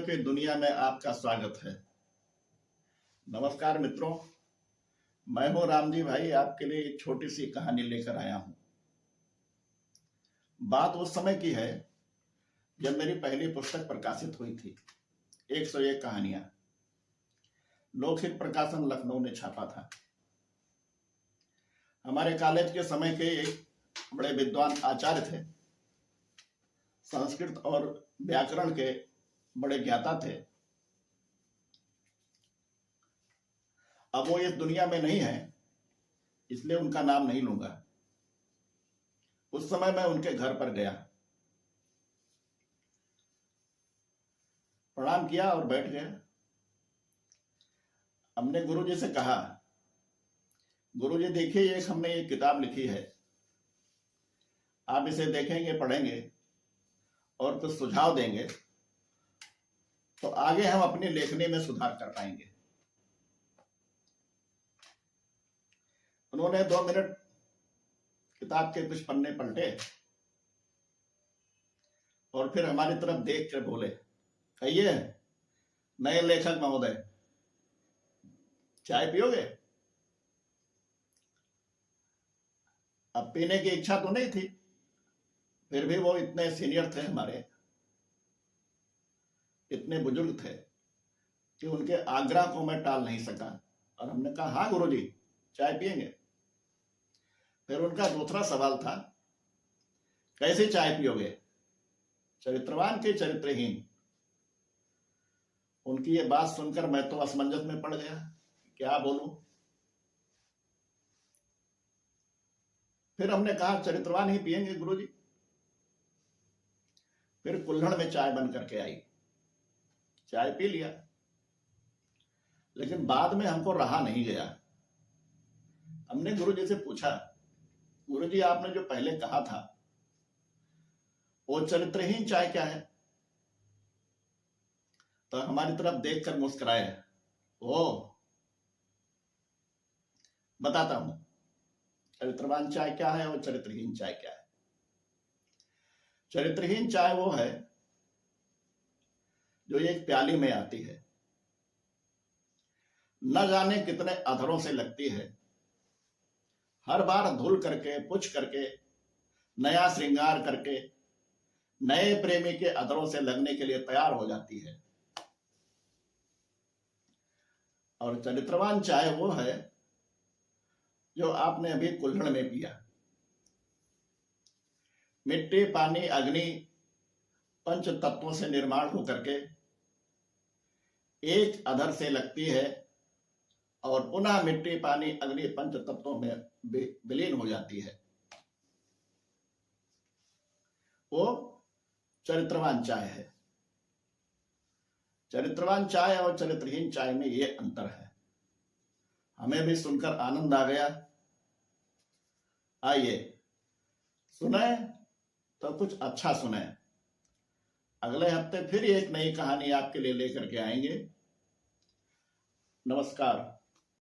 की दुनिया में आपका स्वागत है। नमस्कार मित्रों, मैं हूं रामजी भाई, आपके लिए एक छोटी सी कहानी लेकर आया हूं। बात उस समय की है जब मेरी पहली पुस्तक प्रकाशित हुई थी, 101 कहानियां। लोकहित प्रकाशन लखनऊ ने छापा था। हमारे कॉलेज के समय के एक बड़े विद्वान आचार्य थे, संस्कृत और व्याकरण के बड़े ज्ञाता थे। अब वो इस दुनिया में नहीं है, इसलिए उनका नाम नहीं लूंगा। उस समय मैं उनके घर पर गया, प्रणाम किया और बैठ गया। हमने गुरुजी से कहा, गुरुजी देखिए, एक हमने एक किताब लिखी है, आप इसे देखेंगे, पढ़ेंगे और कुछ सुझाव देंगे तो आगे हम अपनी लेखनी में सुधार कर पाएंगे। उन्होंने 2 मिनट किताब के कुछ पन्ने पलटे और फिर हमारी तरफ देख कर बोले, कहिए नए लेखक महोदय, चाय पियोगे? अब पीने की इच्छा तो नहीं थी, फिर भी वो इतने सीनियर थे हमारे, इतने बुजुर्ग थे कि उनके आग्रह को मैं टाल नहीं सका और हमने कहा, हाँ गुरुजी, चाय पिएंगे। फिर उनका दूसरा सवाल था, कैसे चाय पियोगे? चरित्रवान के चरित्रहीन? उनकी ये बात सुनकर मैं तो असमंजस में पड़ गया, क्या बोलूं। फिर हमने कहा, चरित्रवान ही पिएंगे गुरुजी। फिर कुल्हड़ में चाय बन करके आई, चाय पी लिया, लेकिन बाद में हमको रहा नहीं गया। हमने गुरुजी से पूछा, गुरुजी आपने जो पहले कहा था वो चरित्रहीन चाय क्या है? तो हमारी तरफ देखकर मुस्कुराए, ओ बताता हूं, चरित्रवान चाय क्या है और चरित्रहीन चाय क्या है। चरित्रहीन चाय वो है जो एक प्याली में आती है, न जाने कितने अधरों से लगती है, हर बार धुल करके पुछ करके नया श्रृंगार करके नए प्रेमी के अधरों से लगने के लिए तैयार हो जाती है। और चरित्रवान चाय वो है जो आपने अभी कुल्हड़ में पिया। मिट्टी, पानी, अग्नि, पंच तत्वों से निर्माण होकर के एक अधर से लगती है और पुनः मिट्टी, पानी, अग्नि, पंच तत्वों में विलीन हो जाती है। वो चरित्रवान चाय है। चरित्रवान चाय और चरित्रहीन चाय में ये अंतर है। हमें भी सुनकर आनंद आ गया। आइए सुने तो कुछ अच्छा सुने। अगले हफ्ते फिर एक नई कहानी आपके लिए लेकर के आएंगे। नमस्कार।